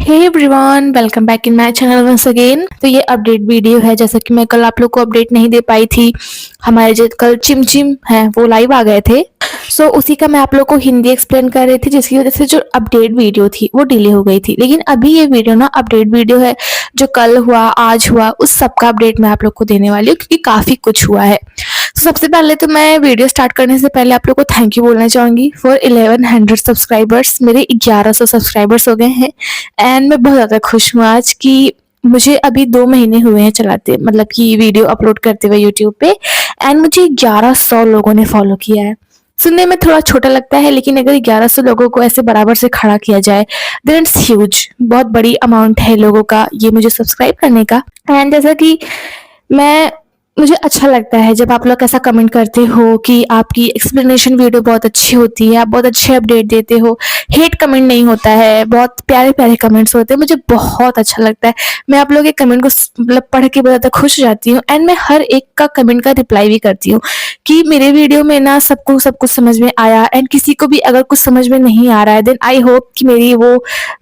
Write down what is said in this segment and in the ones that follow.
Hey everyone, welcome back in my channel once again. तो ये update video है। जैसा कि मैं कल आप लोग को अपडेट नहीं दे पाई थी, हमारे जो कल चिम है वो लाइव आ गए थे। सो उसी का मैं आप लोग को हिंदी एक्सप्लेन कर रही थी, जिसकी वजह से जो अपडेट वीडियो थी वो डिले हो गई थी। लेकिन अभी ये वीडियो ना अपडेट वीडियो है, जो कल हुआ आज हुआ उस सब का अपडेट मैं आप लोग को देने वाली हूँ, क्योंकि काफ़ी कुछ हुआ है। तो सबसे पहले तो मैं वीडियो स्टार्ट करने से पहले आप लोग को थैंक यू बोलना चाहूँगी फॉर 1100 सब्सक्राइबर्स। मेरे 1100 सब्सक्राइबर्स हो गए हैं एंड मैं बहुत ज़्यादा खुश हूँ आज कि मुझे अभी 2 महीने हुए हैं चलाते, मतलब कि वीडियो अपलोड करते हुए यूट्यूब पे, एंड मुझे 1100 लोगों ने फॉलो किया है। सुनने में थोड़ा छोटा लगता है, लेकिन अगर 1100 लोगों को ऐसे बराबर से खड़ा किया जाए देन इट्स ह्यूज। बहुत बड़ी अमाउंट है लोगों का ये मुझे सब्सक्राइब करने का। एंड जैसा कि मैं मुझे अच्छा लगता है जब आप लोग ऐसा कमेंट करते हो कि आपकी एक्सप्लेनेशन वीडियो बहुत अच्छी होती है, आप बहुत अच्छे अपडेट देते हो, हेट कमेंट नहीं होता है, बहुत प्यारे प्यारे कमेंट्स होते हैं। मुझे बहुत अच्छा लगता है। मैं आप लोगों के कमेंट को मतलब पढ़ के बहुत ज़्यादा खुश हो जाती हूँ एंड मैं हर एक का कमेंट का रिप्लाई भी करती हूँ कि मेरे वीडियो में ना सबको सब कुछ समझ में आया। एंड किसी को भी अगर कुछ समझ में नहीं आ रहा है देन आई होप कि मेरी वो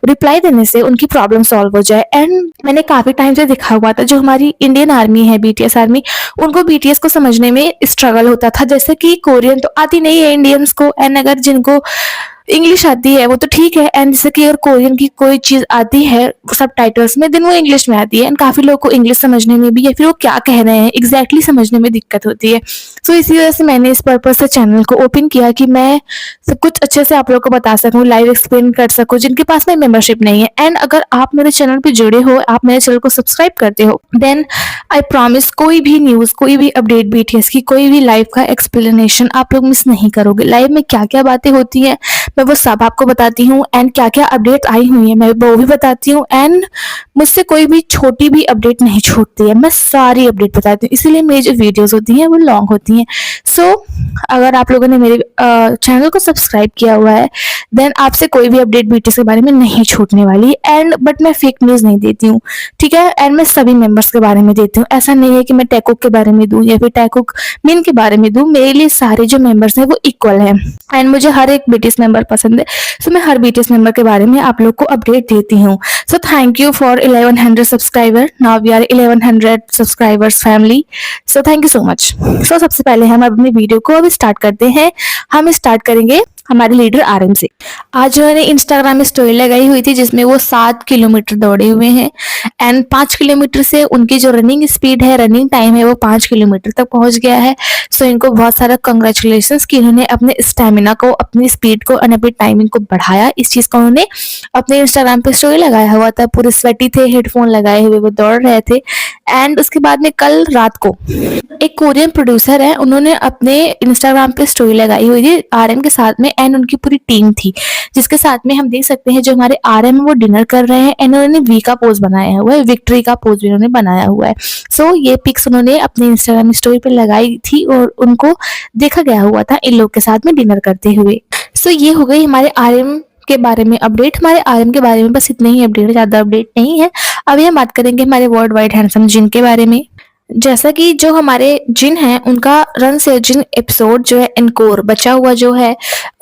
रिप्लाई देने से उनकी प्रॉब्लम सॉल्व हो जाए। एंड मैंने काफ़ी टाइम से देखा हुआ था, जो हमारी इंडियन आर्मी है, बीटीएस आर्मी, उनको बीटीएस को समझने में स्ट्रगल होता था। जैसे कि कोरियन तो आती नहीं है इंडियंस को, एंड अगर जिनको इंग्लिश आती है वो तो ठीक है, एंड जैसे कि अगर कोरियन की कोई चीज आती है सब टाइटल्स में देन वो इंग्लिश में आती है, एंड काफी लोगों को इंग्लिश समझने में भी या फिर वो क्या कह रहे हैं एग्जैक्टली समझने में दिक्कत होती है। सो इसी वजह से मैंने इस पर्पज से चैनल को ओपन किया कि मैं सब कुछ अच्छे से आप लोग को बता सकूं, लाइव एक्सप्लेन कर सकूं, जिनके पास में मेंबरशिप नहीं है। एंड अगर आप मेरे चैनल पे जुड़े हो, आप मेरे चैनल को सब्सक्राइब करते हो, देन आई प्रॉमिस कोई भी न्यूज, कोई भी अपडेट, बीटीएस की कोई भी लाइव का एक्सप्लेनेशन आप लोग मिस नहीं करोगे। लाइव में क्या क्या बातें होती हैं मैं वो सब आपको बताती हूँ, एंड क्या क्या अपडेट आई हुई है मैं वो भी बताती हूँ। एंड मुझसे कोई भी छोटी भी अपडेट नहीं छूटती है, मैं सारी अपडेट बताती हूँ। इसीलिए मेरी जो वीडियोस होती हैं वो लॉन्ग होती हैं। सो अगर आप लोगों ने मेरे चैनल को सब्सक्राइब किया हुआ है देन आपसे कोई भी अपडेट बीटीएस के बारे में नहीं छूटने वाली। एंड बट मैं फेक न्यूज़ नहीं देती हूँ, ठीक है। एंड मैं सभी मेंबर्स के बारे में देती हूँ। ऐसा नहीं है कि मैं टैकुक के बारे में दूँ या फिर टैकुक मिन के बारे में दूँ। मेरे लिए सारे जो मेंबर्स हैं वो इक्वल हैं एंड मुझे हर एक बीटीएस मेंबर पसंद है। सो मैं हर बीटीएस मेंबर के बारे में आप लोग को अपडेट देती हूँ। So thank you for 1100 subscriber. Now we are 1100 subscribers family. So thank you so much. So सबसे पहले हम अपनी वीडियो को अभी स्टार्ट करते हैं। हम स्टार्ट करेंगे हमारे लीडर आरएम से। आज उन्होंने इंस्टाग्राम में स्टोरी लगाई हुई थी जिसमें वो 7 किलोमीटर दौड़े हुए हैं एंड 5 किलोमीटर से उनकी जो रनिंग स्पीड है, रनिंग टाइम है, वो 5 किलोमीटर तक पहुंच गया है। सो इनको बहुत सारा कंग्रेचुलेशंस कि इन्होंने अपने स्टेमिना को, अपनी स्पीड को और अपनी टाइमिंग को बढ़ाया। इस चीज को उन्होंने अपने इंस्टाग्राम पे स्टोरी लगाया हुआ था। पूरे स्वेटी थे, हेडफोन लगाए हुए वो दौड़ रहे थे। एंड उसके बाद में कल रात को एक कोरियन प्रोड्यूसर है, उन्होंने अपने इंस्टाग्राम पे स्टोरी लगाई हुई थी आरएम के साथ में, एंड उनकी पूरी टीम थी जिसके साथ में हम देख सकते हैं जो हमारे आरएम है वो डिनर कर रहे हैं एंड उन्होंने वी का पोज बनाया हुआ है, विक्ट्री का पोज भी उन्होंने बनाया हुआ है। सो ये पिक्स उन्होंने अपने इंस्टाग्राम स्टोरी पे लगाई थी और उनको देखा गया हुआ था इन लोग के साथ में डिनर करते हुए। सो ये हो गई हमारे आरएम के बारे में अपडेट। हमारे आरएम के बारे में बस इतने ही अपडेट, ज्यादा अपडेट नहीं है। अभी हम बात करेंगे हमारे वर्ल्ड वाइड हैंडसम जिन के बारे में। जैसा कि जो हमारे जिन हैं उनका रन से जिन एपिसोड जो है इनकोर बचा हुआ जो है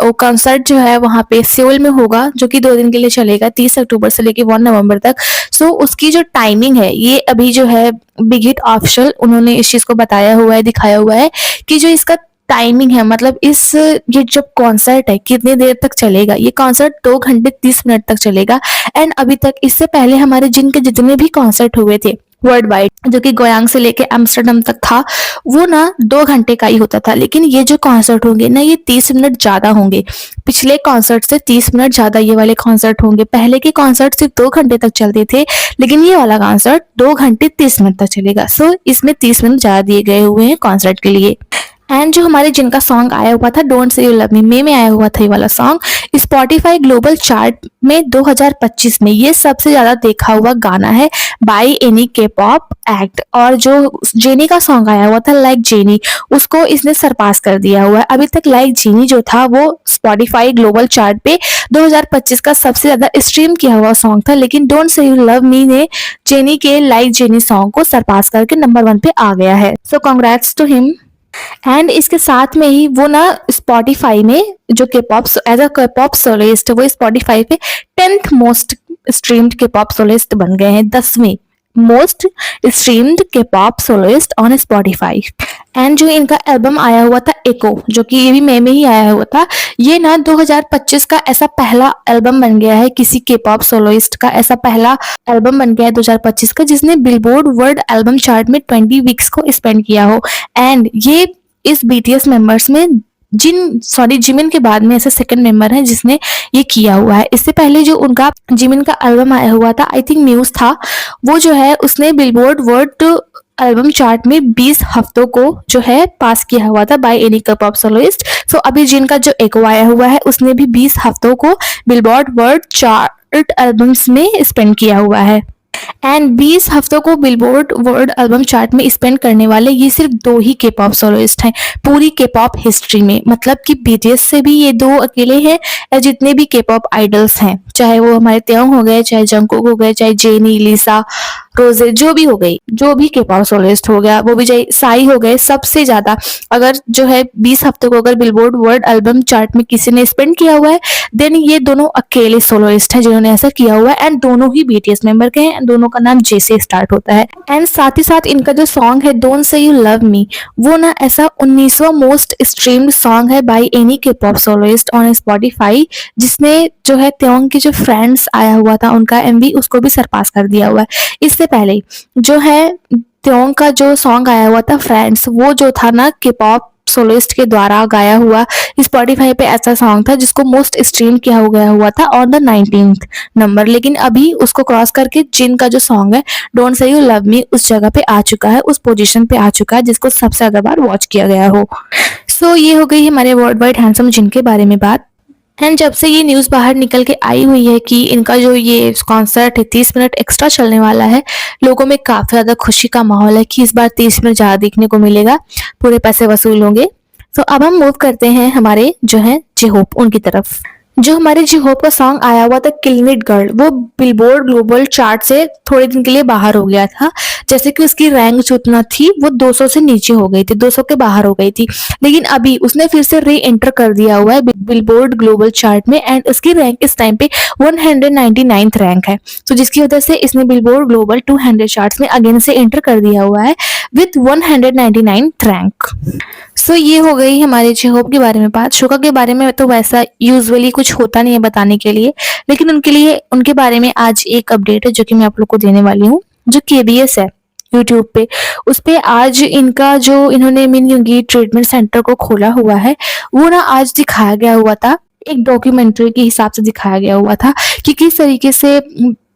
वो कॉन्सर्ट जो है वहाँ पे सियोल में होगा, जो कि 2 दिन के लिए चलेगा, 30 अक्टूबर से लेके 1 नवंबर तक। सो उसकी जो टाइमिंग है ये अभी जो है बिग हिट ऑफिशियल उन्होंने इस चीज को बताया हुआ है, दिखाया हुआ है कि जो इसका टाइमिंग है, मतलब ये जो कॉन्सर्ट है कितनी देर तक चलेगा। ये कॉन्सर्ट 2 घंटे 30 मिनट तक चलेगा। एंड अभी तक इससे पहले हमारे जिन के जितने भी कॉन्सर्ट हुए थे वर्ल्ड वाइड, जो कि गोयांग से लेके एम्स्टर्डम तक था, वो ना 2 घंटे का ही होता था। लेकिन ये जो कॉन्सर्ट होंगे ना ये 30 मिनट ज्यादा होंगे। पिछले कॉन्सर्ट से 30 मिनट ज्यादा ये वाले कॉन्सर्ट होंगे। पहले के कॉन्सर्ट सिर्फ 2 घंटे तक चलते थे, लेकिन ये वाला कॉन्सर्ट 2 घंटे 30 मिनट तक चलेगा। सो इसमें 30 मिनट ज्यादा दिए गए हुए हैं कॉन्सर्ट के लिए। एंड जो हमारे जिनका सॉन्ग आया हुआ था don't say you love me में आया हुआ था ये वाला सॉन्ग स्पॉटिफाई ग्लोबल चार्ट में 2025 में ये सबसे ज्यादा देखा हुआ गाना है बाय एनी के पॉप एक्ट। और जो जेनी का सॉन्ग आया हुआ था लाइक जेनी, उसको इसने सरपास कर दिया हुआ है। अभी तक लाइक जेनी जो था वो स्पॉटिफाई ग्लोबल चार्ट पे 2025 का सबसे ज्यादा स्ट्रीम किया हुआ सॉन्ग था, लेकिन don't say you love me ने जेनी के लाइक जेनी सॉन्ग को सरपास करके नंबर 1 पे आ गया है। सो कॉन्ग्रेट्स टू हिम। एंड इसके साथ में ही वो ना स्पॉटिफाई में जो के पॉप एज अ के पॉप सोलिस्ट वो स्पॉटिफाई पे 10th मोस्ट स्ट्रीम्ड के पॉप सोलिस्ट बन गए हैं, 10वें मोस्ट स्ट्रीम्ड के पॉप सोलिस्ट ऑन स्पॉटिफाई। एंड जो इनका एल्बम आया हुआ था एको, जो कि ये भी मई में ही आया हुआ था, ये ना 2025 का ऐसा पहला एल्बम बन गया है, किसी के पॉप सोलोइस्ट का ऐसा पहला एल्बम बन गया है 2025 का, जिसने बिलबोर्ड वर्ल्ड एल्बम चार्ट में 20 वीक्स को स्पेंड किया हो। एंड ये इस बीटीएस मेंबर्स में जिमिन के बाद में ऐसे सेकंड मेंबर है जिसने ये किया हुआ है। इससे पहले जो उनका जिमिन का एल्बम आया हुआ था, आई थिंक म्यूज था, वो जो है उसने बिलबोर्ड वर्ल्ड एल्बम चार्ट में 20 हफ्तों को जो है पास किया हुआ था बाय एनी पॉप सोलोइस्ट। सो अभी जिनका जो एको आया हुआ है उसने भी 20 हफ्तों को बिलबोर्ड वर्ल्ड चार्ट एल्बम्स में स्पेंड किया हुआ है। एंड 20 हफ्तों को बिलबोर्ड वर्ल्ड एल्बम चार्ट में स्पेंड करने वाले ये सिर्फ 2 ही के पॉप सोलोइस्ट हैं पूरी के पॉप हिस्ट्री में। मतलब कि बीटीएस से भी ये 2 अकेले हैं, या जितने भी के पॉप आइडल्स हैं, चाहे वो हमारे त्योंग हो गए, चाहे जंगकुक हो गए, चाहे जेनी, लिसा, रोजे, जो भी हो गई, जो भी के पॉप सोलोइस्ट हो गया, वो भी चाहे साई हो गए, सबसे ज्यादा अगर जो है 20 हफ्तों को अगर बिलबोर्ड वर्ल्ड एल्बम चार्ट में किसी ने स्पेंड किया हुआ है, देन ये दोनों अकेले सोलोइस्ट हैं जिन्होंने ऐसा किया हुआ है। एंड दोनों ही बीटीएस मेंबर के हैं, दोनों का नाम जे से स्टार्ट होता है। एंड साथ ही साथ इनका जो सॉन्ग है don't say you love me, वो ना ऐसा 19वां मोस्ट स्ट्रीम्ड सॉन्ग है बाय एनी के पॉप सोलोइस्ट ऑन स्पॉटिफाई, जिसने जो है त्योंग के जो फ्रेंड्स आया हुआ था उनका एमवी उसको भी सरपास कर दिया हुआ है। इससे पहले जो है त्योंग का जो सॉन्ग आया हुआ था फ्रेंड्स, वो जो था ना के पॉप सोलिस्ट के द्वारा गाया हुआ स्पॉटिफाई पे ऐसा सॉन्ग था जिसको मोस्ट स्ट्रीम किया हुआ था ऑन द 19th नंबर। लेकिन अभी उसको क्रॉस करके जिनका जो सॉन्ग है don't say you love me उस जगह पे आ चुका है, उस पोजीशन पे आ चुका है जिसको सबसे ज्यादा बार वॉच किया गया हो। सो ये हो गई हमारे वर्ल्ड वाइड हैंडसम जिन के बारे में बात। एंड जब से ये न्यूज़ बाहर निकल के आई हुई है कि इनका जो ये कॉन्सर्ट है 30 मिनट एक्स्ट्रा चलने वाला है, लोगों में काफ़ी ज़्यादा खुशी का माहौल है कि इस बार 30 मिनट ज़्यादा देखने को मिलेगा, पूरे पैसे वसूल होंगे। तो अब हम मूव करते हैं हमारे जो है जे होप उनकी तरफ। जो हमारे जी होप का सॉन्ग आया हुआ था किलिंग इट गर्ल, वो बिलबोर्ड ग्लोबल चार्ट से थोड़े दिन के लिए बाहर हो गया था। जैसे कि उसकी रैंक जो उतना थी वो 200 से नीचे हो गई थी, 200 के बाहर हो गई थी। लेकिन अभी उसने फिर से री एंटर कर दिया हुआ है बिलबोर्ड ग्लोबल चार्ट में, एंड उसकी रैंक इस टाइम पे 199th रैंक है। तो जिसकी वजह से इसने बिलबोर्ड ग्लोबल 200 चार्ट्स में अगेन से एंटर कर दिया हुआ है विथ 199th रैंक। सो ये हो गई हमारे जे होप के बारे में बात। शुका के बारे में तो वैसा यूजुअली कुछ होता नहीं है बताने के लिए, लेकिन उनके लिए उनके बारे में आज एक अपडेट है जो कि मैं आप लोग को देने वाली हूँ। जो केबीएस है यूट्यूब पे, उस पे आज इनका जो इन्होंने मिन योंगी ट्रीटमेंट सेंटर को खोला हुआ है वो ना आज दिखाया गया हुआ था, एक डॉक्यूमेंट्री के हिसाब से दिखाया गया हुआ था कि किस तरीके से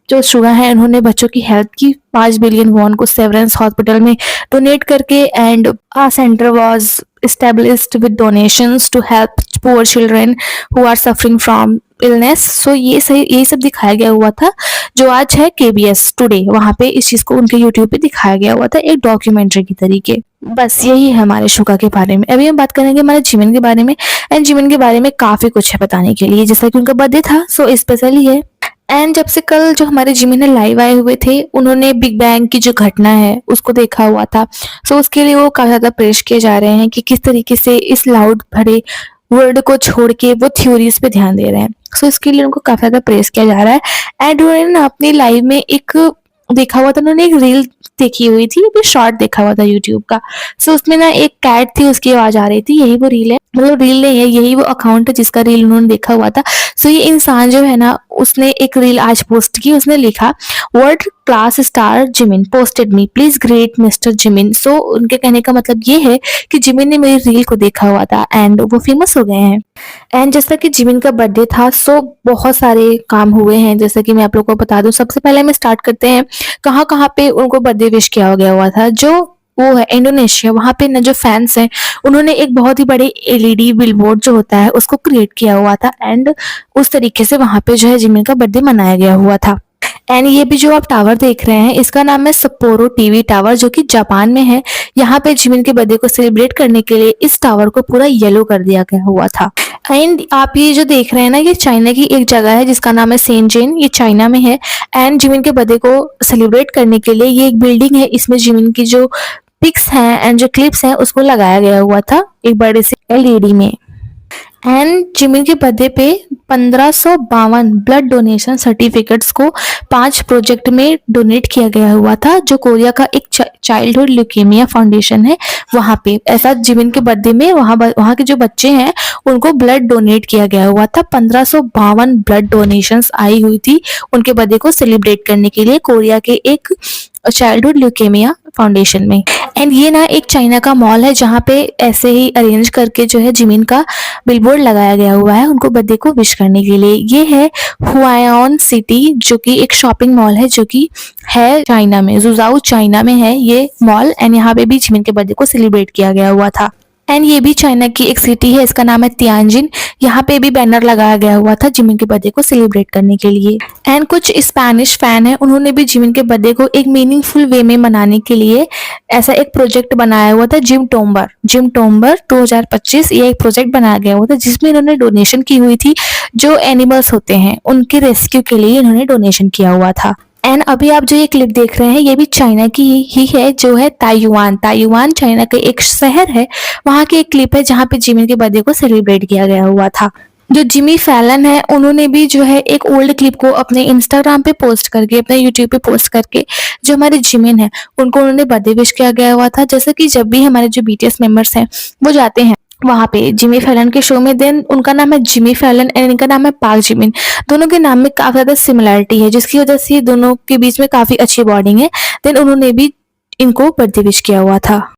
जो शुगा है उन्होंने बच्चों की हेल्थ की 5 बिलियन वॉन को सेवरेंस हॉस्पिटल में डोनेट करके, and a centre was established with donations to help poor children who are suffering from illness। सो यही सब दिखाया गया हुआ था जो आज है केबीएस टुडे, वहां पे इस चीज को उनके यूट्यूब पे दिखाया गया हुआ था एक डॉक्यूमेंट्री की तरीके। बस यही है हमारे शुका के बारे में। अभी हम बात करेंगे हमारे जिमिन के बारे में। एंड जिमिन के बारे में काफी कुछ है बताने के लिए, जैसा कि उनका बर्थडे था सो स्पेशली है। एंड जब से कल जो हमारे जिमिन ने लाइव आए हुए थे, उन्होंने बिग बैंग की जो घटना है उसको देखा हुआ था। सो उसके लिए वो काफी ज्यादा प्रेश किए जा रहे हैं कि किस तरीके से इस लाउड भरे वर्ल्ड को छोड़ के वो थ्योरीज पे ध्यान दे रहे हैं। सो इसके लिए उनको काफी ज्यादा प्रेस किया जा रहा है। एंड उन्होंने ना अपनी लाइव में एक देखा हुआ था, उन्होंने एक रील देखी हुई थी, अभी शॉर्ट देखा हुआ था यूट्यूब का। सो उसमें ना एक कैट थी, उसकी आवाज आ रही थी, यही वो रील है, मतलब रील नहीं है, यही वो अकाउंट है जिसका रील उन्होंने देखा हुआ था। सो ये इंसान जो है ना उसने एक रील आज पोस्ट की, उसने लिखा world class star Jimin posted me please great mister Jimin. So उनके कहने का मतलब ये है कि जिमिन ने मेरी रील को देखा हुआ था एंड वो फेमस हो गए हैं। एंड जैसा कि जिमिन का बर्थडे था सो बहुत सारे काम हुए हैं, जैसा कि मैं आप लोगों को बता दूं। सबसे पहले हम स्टार्ट करते हैं कहाँ कहाँ पे उनको बर्थडे विश किया गया हुआ था। जो वो है इंडोनेशिया, वहां पे ना जो फैंस हैं उन्होंने एक बहुत ही बड़े एलईडी बिलबोर्ड जो होता है उसको क्रिएट किया हुआ था, एंड उस तरीके से वहां पे जो है जिमिन का बर्थडे मनाया गया हुआ था। एंड ये भी जो आप टावर देख रहे हैं इसका नाम है सप्पोरो टीवी टावर, जो कि जापान में है। यहाँ पे जिमिन के बर्थडे को सेलिब्रेट करने के लिए इस टावर को पूरा येलो कर दिया गया हुआ था। एंड आप ये जो देख रहे हैं ना, ये चाइना की एक जगह है जिसका नाम है सेंजेन, ये चाइना में है। एंड जिमिन के बर्थडे को सेलिब्रेट करने के लिए ये एक बिल्डिंग है, इसमें जिमिन की जो पिक्स हैं एंड जो क्लिप्स हैं उसको लगाया गया हुआ था एक बड़े से एलईडी में। एंड जिमिन के बर्थडे पे 1552 ब्लड डोनेशन सर्टिफिकेट्स को 5 प्रोजेक्ट में डोनेट किया गया हुआ था, जो कोरिया का एक चाइल्डहुड ल्यूकेमिया फाउंडेशन है वहाँ पे। ऐसा जिमिन के बर्थडे में वहाँ के जो बच्चे हैं उनको ब्लड डोनेट किया गया हुआ था। 1552 ब्लड डोनेशंस आई हुई थी उनके बर्थडे को सेलिब्रेट करने के लिए कोरिया के एक चाइल्डहुड ल्यूकेमिया फाउंडेशन में। एंड ये ना एक चाइना का मॉल है जहाँ पे ऐसे ही अरेंज करके जो है जिमिन का बिलबोर्ड लगाया गया हुआ है उनको बर्थडे को विश करने के लिए। ये है हुआयन सिटी, जो कि एक शॉपिंग मॉल है जो कि है चाइना में, जुजाऊ चाइना में है ये मॉल। एंड यहाँ पे भी जिमिन के बर्थडे को सेलिब्रेट किया गया हुआ था। एंड ये भी चाइना की एक सिटी है, इसका नाम है तियानजिन। यहाँ पे भी बैनर लगाया गया हुआ था जिमिन के बर्थडे को सेलिब्रेट करने के लिए। एंड कुछ स्पेनिश फैन है, उन्होंने भी जिमिन के बर्थडे को एक मीनिंगफुल वे में मनाने के लिए ऐसा एक प्रोजेक्ट बनाया हुआ था, जिम टोम्बर 2025। ये एक प्रोजेक्ट बनाया गया हुआ था जिसमें इन्होंने डोनेशन की हुई थी। जो एनिमल्स होते हैं उनके रेस्क्यू के लिए इन्होंने डोनेशन किया हुआ था। एंड अभी आप जो ये क्लिप देख रहे हैं ये भी चाइना की ही है, जो है ताइयुआन चाइना का एक शहर है। वहाँ की एक क्लिप है जहाँ पे जिमिन के बर्थडे को सेलिब्रेट किया गया हुआ था। जो जिमी फैलन है उन्होंने भी जो है एक ओल्ड क्लिप को अपने इंस्टाग्राम पे पोस्ट करके, अपने यूट्यूब पे पोस्ट करके जो हमारे जिमिन है उनको उन्होंने बर्थडे विश किया गया हुआ था। जैसे कि जब भी हमारे जो बीटीएस मेंबर्स हैं वो जाते हैं वहाँ पे जिमी फैलन के शो में, देन उनका नाम है जिमी फैलन एंड इनका नाम है पार्क जिमिन। दोनों के नाम में काफी ज्यादा सिमिलरिटी है जिसकी वजह से दोनों के बीच में काफी अच्छी बॉन्डिंग है। देन उन्होंने भी इनको बर्थडे विश किया हुआ था।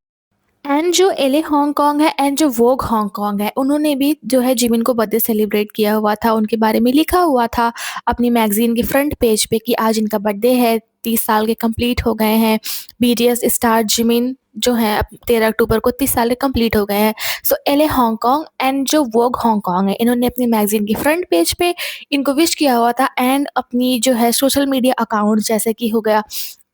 एंड जो एले हांगकांग है एंड जो वोग हांगकांग है उन्होंने भी जो है जिमिन को बर्थडे सेलिब्रेट किया हुआ था। उनके बारे में लिखा हुआ था अपनी मैगजीन के फ्रंट पेज पे कि आज इनका बर्थडे है, 30 साल के कंप्लीट हो गए हैं। बीटीएस स्टार जिमिन जो है 13 अक्टूबर को 30 साल के कंप्लीट हो गए हैं। सो एले हांगकांग एंड जो वोग हांगकांग है इन्होंने अपनी मैगजीन के फ्रंट पेज पे इनको विश किया हुआ था। एंड अपनी जो है सोशल मीडिया अकाउंट जैसे कि हो गया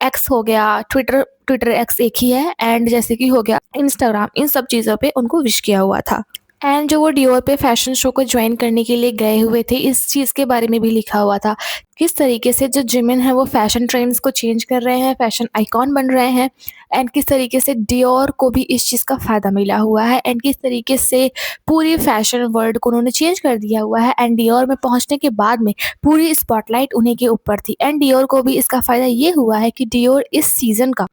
एक्स, हो गया ट्विटर एक्स एक ही है, एंड जैसे कि हो गया इंस्टाग्राम, इन सब चीज़ों पे उनको विश किया हुआ था। एंड जो वो डियोर पे फैशन शो को ज्वाइन करने के लिए गए हुए थे इस चीज़ के बारे में भी लिखा हुआ था, किस तरीके से जो जिमिन है वो फैशन ट्रेंड्स को चेंज कर रहे हैं, फैशन आइकॉन बन रहे हैं। एंड किस तरीके से डियोर को भी इस चीज़ का फ़ायदा मिला हुआ है एंड किस तरीके से पूरी फैशन वर्ल्ड को उन्होंने चेंज कर दिया हुआ है। एंड डियोर में पहुंचने के बाद में पूरी स्पॉटलाइट उन्हीं के ऊपर थी। एंड डियोर को भी इसका फ़ायदा ये हुआ है कि डियोर इस सीज़न का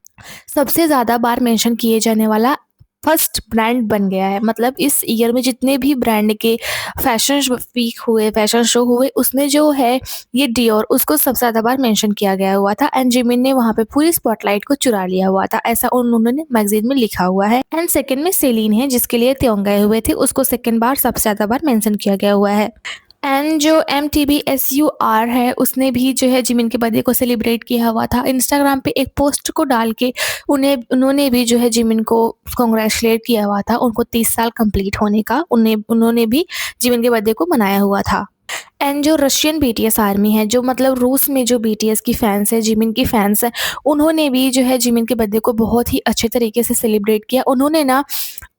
सबसे ज़्यादा बार मेंशन किए जाने वाला फर्स्ट ब्रांड बन गया है। मतलब इस ईयर में जितने भी ब्रांड के फैशन वीक हुए, फैशन शो हुए, उसमें जो है ये डियोर उसको सबसे ज़्यादा बार मेंशन किया गया हुआ था। एंड जिमिन ने वहाँ पे पूरी स्पॉटलाइट को चुरा लिया हुआ था, ऐसा उन्होंने मैगजीन में लिखा हुआ है। एंड सेकंड में सेलिन है जिसके लिए त्योंग गए हुए थे, उसको सेकंड बार सबसे ज़्यादा बार मेंशन किया गया हुआ है। एंड जो MTBSUR है उसने भी जो है जिमिन के बर्थडे को सेलिब्रेट किया हुआ था। इंस्टाग्राम पे एक पोस्ट को डाल के उन्होंने भी जो है जिमिन को कॉन्ग्रेचुलेट किया हुआ था उनको 30 साल कंप्लीट होने का। उन्होंने भी जिमिन के बर्थडे को मनाया हुआ था। एंड जो रशियन BTS आर्मी है, जो मतलब रूस में जो BTS की फैंस है, जिमिन की फैंस है, उन्होंने भी जो है जिमिन के बर्थडे को बहुत ही अच्छे तरीके से सेलिब्रेट किया। उन्होंने ना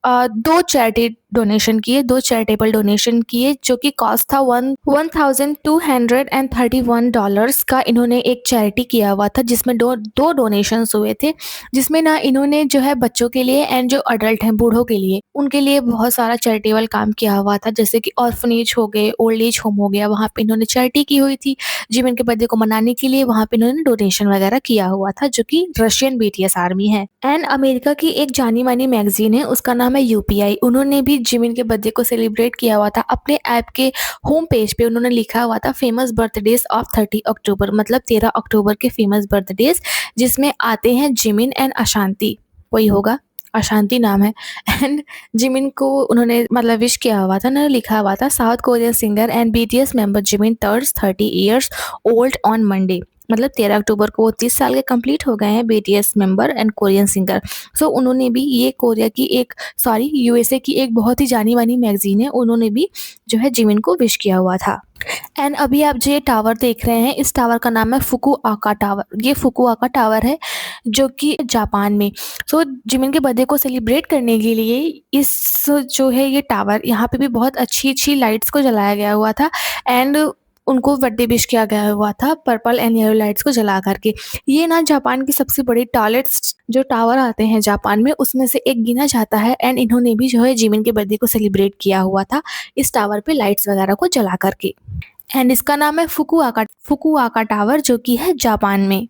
2 चैरिटेबल डोनेशन किए जो कि कॉस्ट था $1,231 का। इन्होंने एक चैरिटी किया हुआ था जिसमें दो डोनेशंस हुए थे, जिसमें ना इन्होंने जो है बच्चों के लिए एंड जो अडल्ट हैं बूढ़ों के लिए उनके लिए बहुत सारा चैरिटेबल काम किया हुआ था। जैसे कि ऑर्फनेज हो गए, ओल्ड एज होम हो गया, वहाँ पे इन्होंने चैरिटी की हुई थी जिमिन के बर्थडे को मनाने के लिए। वहाँ पे इन्होंने डोनेशन वगैरह किया हुआ था, जो कि रशियन BTS आर्मी है। एंड अमेरिका की एक जानी मानी मैगजीन है, उसका नाम है UPI। उन्होंने भी जिमिन के बर्थडे को सेलिब्रेट किया हुआ था। अपने ऐप के होम पेज पे उन्होंने लिखा हुआ था फेमस बर्थडेज ऑफ 30 अक्टूबर, मतलब 13 अक्टूबर के फेमस बर्थडेज, जिसमें आते हैं जिमिन एंड अशांति, वही होगा, अशांति नाम है। एंड जिमिन को उन्होंने मतलब विश किया हुआ था, उन्होंने लिखा हुआ था south Korean singer and BTS member Jimin turns 30 years old on Monday. मतलब 13 अक्टूबर को 30 साल के कंप्लीट हो गए हैं BTS member and Korean singer. So उन्होंने भी ये कोरिया की एक USA की एक बहुत ही जानी मानी मैगजीन है, उन्होंने भी जो है जिमिन को विश किया हुआ था। एंड अभी आप जो ये टावर देख रहे हैं इस टावर का नाम है फुकुओका टावर। ये फुकुओका टावर है जो कि जापान में। सो जिमिन के बर्थडे को सेलिब्रेट करने के लिए इस जो है ये टावर, यहाँ पे भी बहुत अच्छी अच्छी लाइट्स को जलाया गया हुआ था। एंड उनको बर्थडे विश किया गया हुआ था पर्पल एंड येलो लाइट्स को जला करके। ये ना जापान की सबसे बड़ी टॉलेस्ट जो टावर आते हैं जापान में उसमें से एक गिना जाता है एंड इन्होंने भी जो है जिमिन के बर्थडे को सेलिब्रेट किया हुआ था इस टावर पे लाइट्स वगैरह को जला करके। एंड इसका नाम है फुकुआका टावर जो कि है जापान में।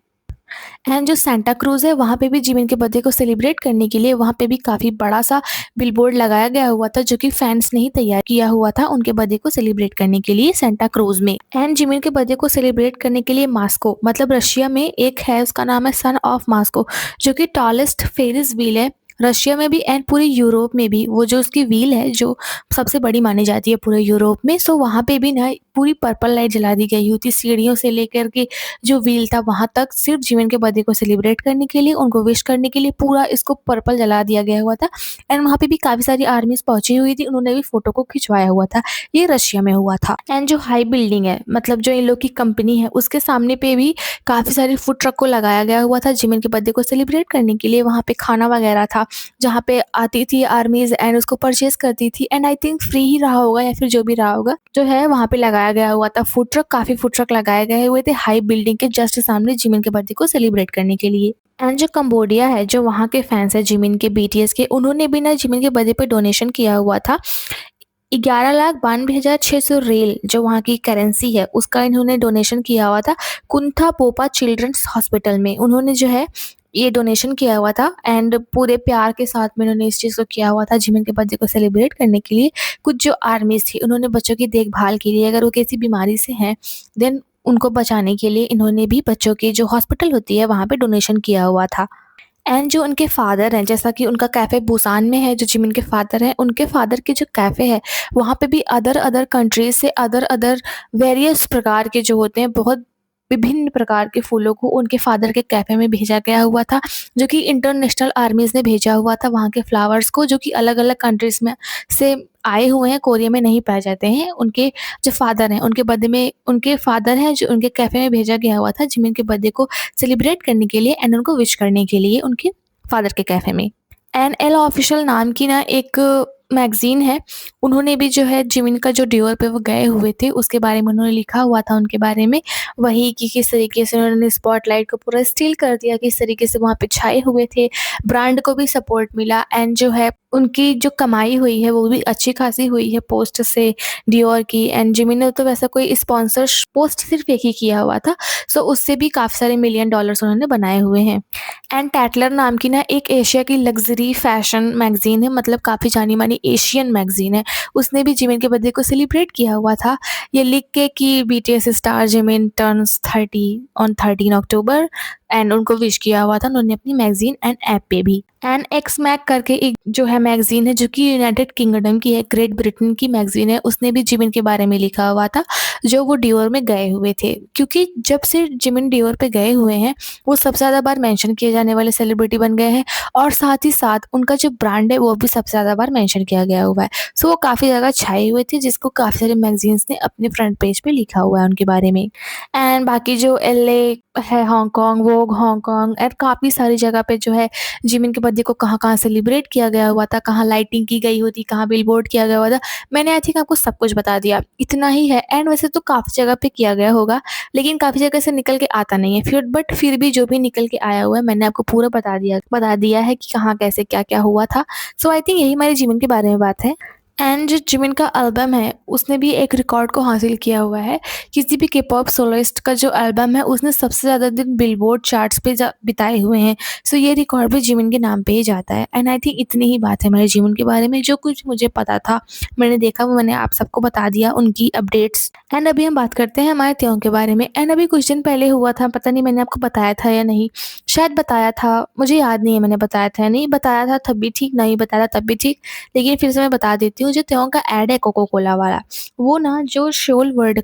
एंड जो सांता क्रूज है वहाँ पे भी जिमिन के बर्थडे को सेलिब्रेट करने के लिए वहाँ पे भी काफ़ी बड़ा सा बिलबोर्ड लगाया गया हुआ था जो कि फैंस ने ही तैयार किया हुआ था उनके बर्थडे को सेलिब्रेट करने के लिए सांता क्रूज में। एंड जिमिन के बर्थडे को सेलिब्रेट करने के लिए मास्को मतलब रशिया में एक है उसका नाम है सन ऑफ मास्को जो कि टॉलेस्ट फेरिस व्हील है रशिया में भी एंड पूरे यूरोप में भी। वो जो उसकी व्हील है जो सबसे बड़ी मानी जाती है पूरे यूरोप में। सो वहाँ पे भी ना पूरी पर्पल लाइट जला दी गई हुई थी सीढ़ियों से लेकर के जो व्हील था वहाँ तक सिर्फ जिमिन के बर्थडे को सेलिब्रेट करने के लिए उनको विश करने के लिए पूरा इसको पर्पल जला दिया गया हुआ था। एंड वहाँ पे भी काफ़ी सारी आर्मीज पहुंची हुई थी उन्होंने भी फोटो को खिंचवाया हुआ था। ये रशिया में हुआ था। एंड जो हाई बिल्डिंग है मतलब जो इन लोग की कंपनी है उसके सामने पे भी काफ़ी सारी फूड ट्रक को लगाया गया हुआ था जिमिन के बर्थडे को सेलिब्रेट करने के लिए। वहाँ पे खाना वगैरह था जहाँ पे आती थी आर्मीज एंड उसको परचेज करती थी एंड आई थिंक फ्री ही रहा होगा या फिर जो भी रहा होगा जो है वहाँ पे लगाया गया हुआ था फूड ट्रक। काफ़ी फूड ट्रक लगाए गए हुए थे हाई बिल्डिंग के जस्ट सामने जिमिन के बर्थडे को सेलिब्रेट करने के लिए। एंड जो कंबोडिया है जो वहाँ के फैंस है जिमिन के बीटीएस के उन्होंने भी ना जिमिन के बर्थडे पे डोनेशन किया हुआ था 11,92,600 रेल जो वहाँ की करेंसी है उसका इन्होंने डोनेशन किया हुआ था कुंथा पोपा चिल्ड्रंस हॉस्पिटल में। उन्होंने जो है ये डोनेशन किया हुआ था एंड पूरे प्यार के साथ में उन्होंने इस चीज़ को किया हुआ था जिमिन के बर्थडे को सेलिब्रेट करने के लिए। कुछ जो आर्मीज थी उन्होंने बच्चों की देखभाल के लिए अगर वो किसी बीमारी से हैं देन उनको बचाने के लिए इन्होंने भी बच्चों की जो हॉस्पिटल होती है वहाँ पे डोनेशन किया हुआ था। एंड जो उनके फादर हैं जैसा कि उनका कैफ़े बुसान में है जो जिमिन के फादर हैं उनके फादर के जो कैफ़े है वहाँ पे भी अदर अदर कंट्रीज से अदर अदर वेरियस प्रकार के जो होते हैं बहुत विभिन्न प्रकार के फूलों को उनके फादर के कैफ़े में भेजा गया हुआ था जो कि इंटरनेशनल आर्मीज़ ने भेजा हुआ था वहाँ के फ्लावर्स को जो कि अलग अलग कंट्रीज़ में से आए हुए हैं कोरिया में नहीं पाए जाते हैं। उनके जो फादर हैं उनके बर्थडे में उनके फादर हैं जो उनके कैफ़े में भेजा गया हुआ था जिमिन के बर्थडे को सेलिब्रेट करने के लिए एंड उनको विश करने के लिए उनके फादर के कैफ़े में। एन एल ऑफिशियल नाम की ना एक मैगज़ीन है उन्होंने भी जो है जिमिन का जो डियोर पे वो गए हुए थे उसके बारे में उन्होंने लिखा हुआ था उनके बारे में वही कि किस तरीके से उन्होंने स्पॉटलाइट को पूरा स्टील कर दिया किस तरीके से वहाँ पे छाए हुए थे ब्रांड को भी सपोर्ट मिला एंड जो है उनकी जो कमाई हुई है वो भी अच्छी खासी हुई है पोस्ट से डियोर की। एंड जिमिन ने तो वैसा कोई स्पॉन्सर पोस्ट सिर्फ एक ही किया हुआ था सो उससे भी काफ़ी सारे मिलियन डॉलर्स उन्होंने बनाए हुए हैं। एंड टैटलर नाम की ना एक एशिया की लग्जरी फैशन मैगजीन है मतलब काफ़ी जानी मानी एशियन मैगजीन है उसने भी जिमिन के बर्थडे को सेलिब्रेट किया हुआ था ये लिख के कि BTS star Jimin turns 30 on 13 October and उनको विश किया हुआ था उन्होंने अपनी मैगजीन एंड ऐप पे भी। एंड एक्स मैग करके एक जो है मैगजीन है जो कि यूनाइटेड किंगडम की है ग्रेट ब्रिटेन की मैगजीन है उसने भी जिमिन के बारे में लिखा हुआ था जो वो डियोर में गए हुए थे क्योंकि जब से जिमिन डियोर पे गए हुए हैं वो सबसे ज़्यादा बार मेंशन किए जाने वाले सेलिब्रिटी बन गए हैं और साथ ही साथ उनका जो ब्रांड है वो भी सबसे ज़्यादा बार मेंशन किया गया हुआ है। सो वो काफ़ी जगह छाए हुए थे जिसको काफ़ी सारे मैगजीन्स ने अपने फ्रंट पेज पे लिखा हुआ है उनके बारे में। एंड बाकी जो एलए है हांगकांग वोग हांगकांग एंड काफ़ी सारी जगह पे जो है जिमिन के बर्थडे को कहाँ-कहाँ सेलिब्रेट किया गया हुआ था, कहाँ लाइटिंग की गई होती, कहाँ बिलबोर्ड किया गया हुआ था। मैंने आई थिंक आपको सब कुछ बता दिया, इतना ही है। एंड वैसे तो काफ़ी जगह पे किया गया होगा, लेकिन काफ़ी जगह से निकल के आता नहीं है फिर भी जो भी निकल के आया हुआ है मैंने आपको पूरा बता दिया है कि कहाँ कैसे क्या-क्या हुआ था। सो आई थिंक यही हमारे जिमिन के बारे में बात है। एंड जो जिमिन का एल्बम है उसने भी एक रिकॉर्ड को हासिल किया हुआ है। किसी भी के-पॉप सोलोइस्ट का जो एल्बम है उसने सबसे ज़्यादा दिन बिलबोर्ड चार्ट्स पे बिताए हुए हैं। सो ये रिकॉर्ड भी जिमिन के नाम पे ही जाता है। एंड आई थिंक इतनी ही बात है हमारे जिमिन के बारे में। जो कुछ मुझे पता था मैंने देखा वो मैंने आप सबको बता दिया उनकी अपडेट्स। एंड अभी हम बात करते हैं हमारे त्यों के बारे में। एंड अभी कुछ दिन पहले हुआ था, पता नहीं मैंने आपको बताया था या नहीं, शायद बताया था, मुझे याद नहीं है मैंने बताया था या नहीं। बताया था तब भी ठीक, नहीं बताया था तब भी ठीक, लेकिन फिर से मैं बता देती हूँ। जो त्यों का ऐड है कोको कोला वाला, वो ना जो शोल वर्ल्ड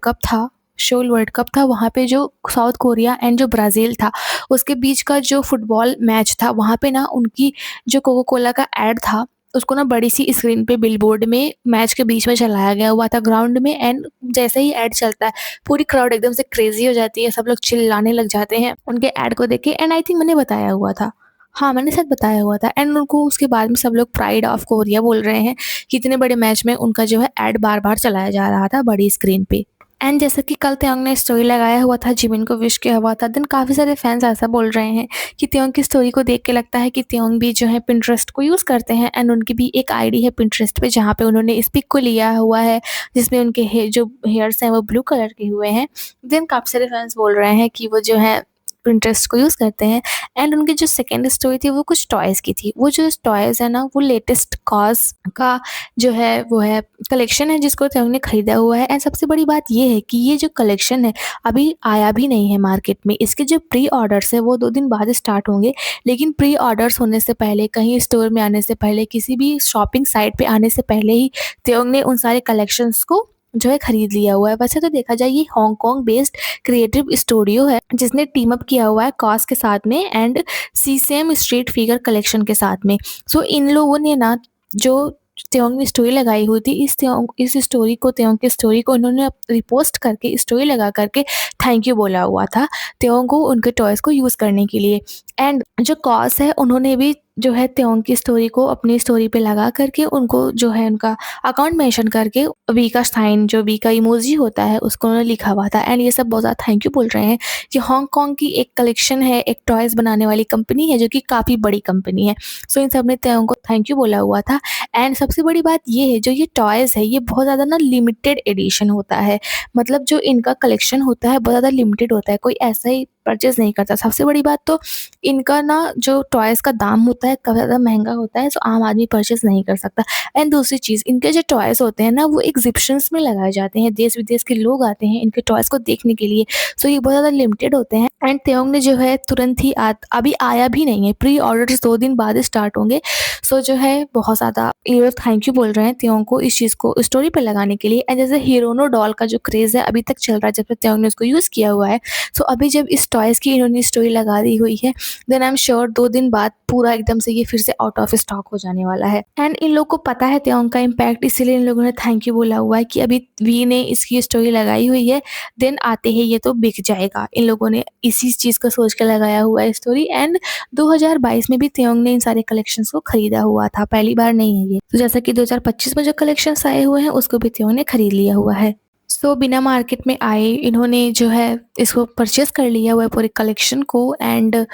कप था वहाँ पे जो साउथ कोरिया एंड जो ब्राज़ील था उसके बीच का जो फुटबॉल मैच था वहाँ पे ना उनकी जो कोको कोला का ऐड था उसको ना बड़ी सी स्क्रीन पे बिलबोर्ड में मैच के बीच में चलाया गया हुआ था ग्राउंड में। एंड जैसे ही ऐड चलता है पूरी क्राउड एकदम से क्रेजी हो जाती है, सब लोग चिल्लाने लग जाते हैं उनके ऐड को देख के। एंड आई थिंक मैंने बताया हुआ था, हाँ मैंने शायद बताया हुआ था। एंड उनको उसके बाद में सब लोग प्राइड ऑफ कोरिया बोल रहे हैं कि इतने बड़े मैच में उनका जो है ऐड बार बार चलाया जा रहा था बड़ी स्क्रीन पे। एंड जैसा कि कल त्योंग ने स्टोरी लगाया हुआ था, जिमिन को विश किया हुआ था, देन काफ़ी सारे फैंस ऐसा बोल रहे हैं कि त्योंग की स्टोरी को देख के लगता है कि त्योंग भी जो है पिंटरेस्ट को यूज़ करते हैं एंड उनकी भी एक आईडी है पिंटरेस्ट पे जहाँ पे उन्होंने इस पिक को लिया हुआ है जिसमें उनके जो हेयर्स हैं वो ब्लू कलर के हुए हैं। देन काफ़ी सारे फैंस बोल रहे हैं कि वो जो है पिंटरेस्ट को यूज़ करते हैं एंड उनकी जो सेकंड स्टोरी थी वो कुछ टॉयज़ की थी। वो जो टॉयज़ है ना वो लेटेस्ट कॉज़ का जो है वो है कलेक्शन है जिसको त्योंग ने खरीदा हुआ है एंड सबसे बड़ी बात ये है कि ये जो कलेक्शन है अभी आया भी नहीं है मार्केट में। इसके जो प्री ऑर्डर्स है वो 2 दिन बाद स्टार्ट होंगे, लेकिन प्री ऑर्डर्स होने से पहले, कहीं स्टोर में आने से पहले, किसी भी शॉपिंग साइट पे आने से पहले ही त्योंग ने उन सारे कलेक्शंस को जो है खरीद लिया हुआ है। वैसे तो देखा जाए ये हांगकांग बेस्ड क्रिएटिव स्टूडियो है जिसने टीम अप किया हुआ है कॉस के साथ में and sesame street figure collection के साथ में। सो इन लोगों ने ना जो त्योंग ने स्टोरी लगाई हुई थी, इस स्टोरी को, त्योंग की स्टोरी को उन्होंने रिपोस्ट करके स्टोरी लगा करके थैंक यू बोला हुआ था त्योंग को उनके टॉयज़ को यूज़ करने के लिए। एंड जो कॉस है उन्होंने भी जो है त्योंग की स्टोरी को अपनी स्टोरी पे लगा करके उनको जो है उनका अकाउंट मेंशन करके वी का साइन, जो वी का इमोजी होता है, उसको उन्होंने लिखा हुआ था एंड ये सब बहुत ज़्यादा थैंक यू बोल रहे हैं कि हांगकांग की एक कलेक्शन है, एक टॉयज़ बनाने वाली कंपनी है जो कि काफ़ी बड़ी कंपनी है। सो इन सब ने त्योंग को थैंक यू बोला हुआ था एंड सबसे बड़ी बात ये है जो ये टॉयज़ है ये बहुत ज़्यादा ना लिमिटेड एडिशन होता है। मतलब जो इनका कलेक्शन होता है बहुत ज़्यादा लिमिटेड होता है, कोई ऐसा ही परचेज़ नहीं करता। सबसे बड़ी बात तो इनका ना जो टॉयज़ का दाम होता है काफ़ी ज़्यादा महँगा होता है, सो आम आदमी परचेज़ नहीं कर सकता। एंड दूसरी चीज़, इनके जो टॉयज़ होते हैं ना वो एग्ज़िबिशन्स में लगाए जाते हैं, देश-विदेश के लोग आते हैं इनके टॉयज़ को देखने के लिए। सो ये बहुत ज़्यादा लिमिटेड होते हैं एंड त्योंग ने जो है तुरंत ही अभी आया भी नहीं है, प्री ऑर्डर्स 2 दिन बाद स्टार्ट होंगे। सो जो है बहुत ज़्यादा ये लोग थैंक यू बोल रहे हैं त्योंग को इस चीज़ को स्टोरी पे लगाने के लिए। एंड जैसे हिरोनो डॉल का जो क्रेज़ है अभी तक चल रहा है, जब से त्योंग ने उसको यूज़ किया हुआ है। सो अभी जब इस टॉयज़ की इन्होंने स्टोरी लगा दी हुई है, देन आई एम श्योर 2 दिन बाद पूरा एकदम से ये फिर से आउट ऑफ स्टॉक हो जाने वाला है। एंड इन लोगों को पता है त्योंग का इम्पैक्ट, इसीलिए इन लोगों ने थैंक यू बोला हुआ है कि अभी वी ने इसकी स्टोरी लगाई हुई है, देन आते ही ये तो बिक जाएगा। इन लोगों ने इसी चीज़ को सोच के लगाया हुआ है स्टोरी एंड 2022 में भी त्योंग ने इन सारे कलेक्शंस को खरीदा हुआ था, पहली बार नहीं है ये। तो जैसा कि 2025 में जो कलेक्शंस आए हुए हैं उसको भी त्योंग ने खरीद लिया हुआ है। सो बिना मार्केट में आए इन्होंने जो है इसको परचेज़ कर लिया हुआ है पूरे कलेक्शन को एंड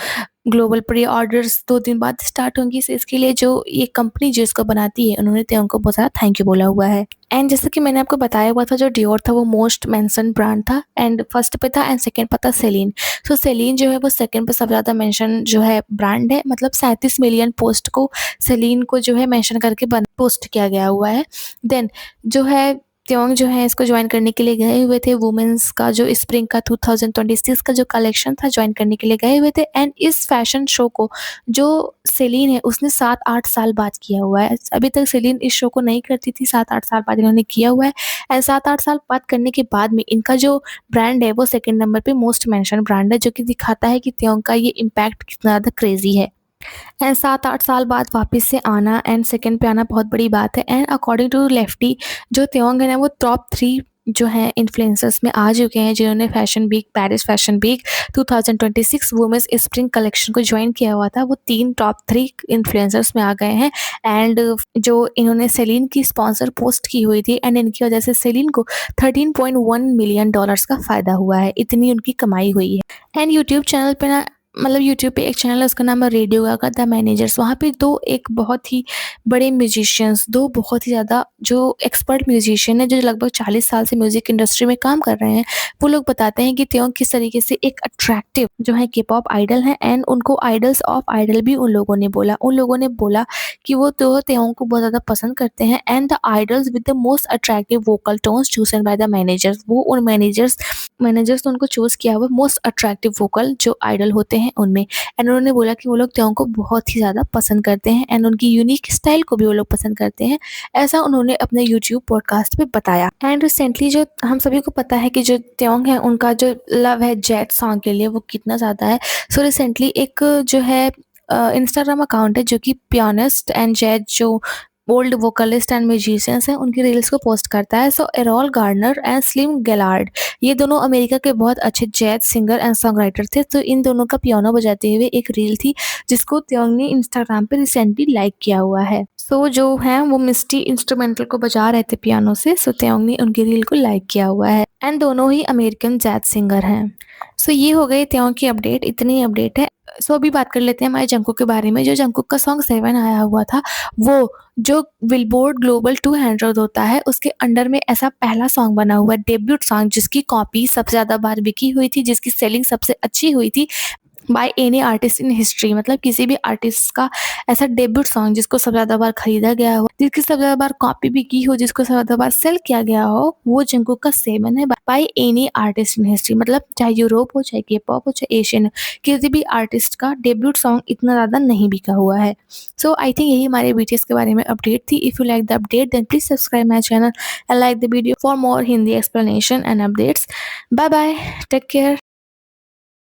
ग्लोबल प्री ऑर्डर्स 2 दिन बाद स्टार्ट होंगी। सो इसके लिए जो ये कंपनी जो इसको बनाती है उन्होंने त्योंग को बहुत ज़्यादा थैंक यू बोला हुआ है। एंड जैसे कि मैंने आपको बताया हुआ था जो डियोर था वो मोस्ट मेंशन ब्रांड था एंड फर्स्ट पे था एंड सेकंड पे था सेलिन। सो सेलिन जो है वो सेकंड पे सबसे ज़्यादा मेंशन जो है ब्रांड है, मतलब 37 मिलियन पोस्ट को सेलिन को जो है मेंशन करके पोस्ट किया गया हुआ है। देन जो है त्योंग जो है इसको ज्वाइन करने के लिए गए हुए थे, वुमेन्स का जो स्प्रिंग का 2026 का जो कलेक्शन था ज्वाइन करने के लिए गए हुए थे एंड इस फैशन शो को जो सेलिन है उसने 7-8 साल बाद किया हुआ है। अभी तक सेलिन इस शो को नहीं करती थी, 7-8 साल बाद इन्होंने किया हुआ है एंड 7-8 साल बाद करने के बाद में इनका जो ब्रांड है वो सेकंड नंबर पे मोस्ट मेंशन ब्रांड है, जो कि दिखाता है कि त्योंग का ये इम्पैक्ट कितना ज़्यादा क्रेज़ी है। एंड 7-8 साल बाद वापस से आना एंड सेकंड पे आना बहुत बड़ी बात है एंड अकॉर्डिंग टू लेफ्टी जो त्योंग है ना वो टॉप 3 जो हैं इन्फ्लुएंसर्स में आ चुके हैं जिन्होंने fashion week, Paris fashion week 2026 women's spring collection को ज्वाइन किया हुआ था, वो 3 टॉप 3 इन्फ्लुएंसर्स में आ गए हैं। एंड जो इन्होंने सेलिन की स्पॉन्सर पोस्ट की हुई थी एंड इनकी वजह से सेलिन को $13.1 मिलियन का फ़ायदा हुआ है, इतनी उनकी कमाई हुई है। एंड यूट्यूब चैनल पे ना, मतलब यूट्यूब पे एक चैनल है उसका नाम है रेडियो गागा द मैनेजर्स, वहाँ पे एक बहुत ही बड़े म्यूजिशियंस, 2 बहुत ही ज़्यादा जो एक्सपर्ट म्यूजिशियन है जो लगभग 40 साल से म्यूज़िक इंडस्ट्री में काम कर रहे हैं, वो लोग बताते हैं कि त्योंग किस तरीके से एक अट्रैक्टिव जो है के-पॉप आइडल हैं एंड उनको आइडल्स ऑफ आइडल भी उन लोगों ने बोला। उन लोगों ने बोला कि वो तो त्योंग को बहुत ज़्यादा पसंद करते हैं and the idols with the most attractive vocal tones chosen by the managers, वो उन मैनेजर्स ने उनको चूज़ किया हुआ मोस्ट अट्रैक्टिव वोकल जो आइडल होते हैं उनमें। एंड उन्होंने बोला कि वो लोग त्योंग को बहुत ही ज़्यादा पसंद करते हैं एंड उनकी यूनिक स्टाइल को भी वो लोग पसंद करते हैं, ऐसा उन्होंने अपने यूट्यूब पॉडकास्ट पे बताया। एंड रिसेंटली जो हम सभी को पता है कि जो त्योंग है उनका जो लव है जेट सॉन्ग के लिए वो कितना ज़्यादा है। सो रिसेंटली एक जो है इंस्टाग्राम अकाउंट है जो कि पियानिस्ट एंड जेट जो ओल्ड वोकलिस्ट एंड म्यूजिशियंस हैं उनकी रील्स को पोस्ट करता है। सो एरॉल गार्नर एंड स्लिम गेलार्ड, ये दोनों अमेरिका के बहुत अच्छे jazz singer and song writer थे। तो इन दोनों का पियानो बजाते हुए एक रील थी जिसको त्योंग ने इंस्टाग्राम पे रिसेंटली लाइक किया हुआ है। सो जो हैं वो मिस्टी इंस्ट्रूमेंटल को बजा रहे थे पियानो से, सो तेयोंग ने उनकी रील को लाइक किया हुआ है एंड दोनों ही अमेरिकन जैज़ सिंगर हैं। सो ये हो गई तेयोंग की अपडेट, इतनी अपडेट है। सो अभी बात कर लेते हैं हमारे जंगकुक के बारे में। जो जंगकुक का सॉन्ग 7 आया हुआ था, वो जो बिलबोर्ड ग्लोबल 200 होता है, उसके अंडर में ऐसा पहला सॉन्ग बना हुआ है, डेब्यूट सॉन्ग, जिसकी कॉपी सबसे ज़्यादा बार बिकी हुई थी, जिसकी सेलिंग सबसे अच्छी हुई थी by any artist in history. मतलब किसी भी आर्टिस्ट का ऐसा डेब्यूट सॉन्ग जिसको सबसे ज़्यादा बार खरीदा गया हो, जिसकी सबसे ज़्यादा बार कॉपी भी की हो, जिसको सबसे ज़्यादा बार सेल किया गया हो, वो जंगकुक का 7 है by any artist in history. मतलब चाहे यूरोप हो, चाहे के पॉप हो, चाहे एशियन हो, किसी भी आर्टिस्ट का डेब्यूट सॉन्ग इतना ज़्यादा नहीं बिका हुआ है। सो आई थिंक यही हमारे बीटीएस के बारे में अपडेट थी। If you like the update then please subscribe my channel and like the video for more Hindi explanation and updates. Bye bye, take care.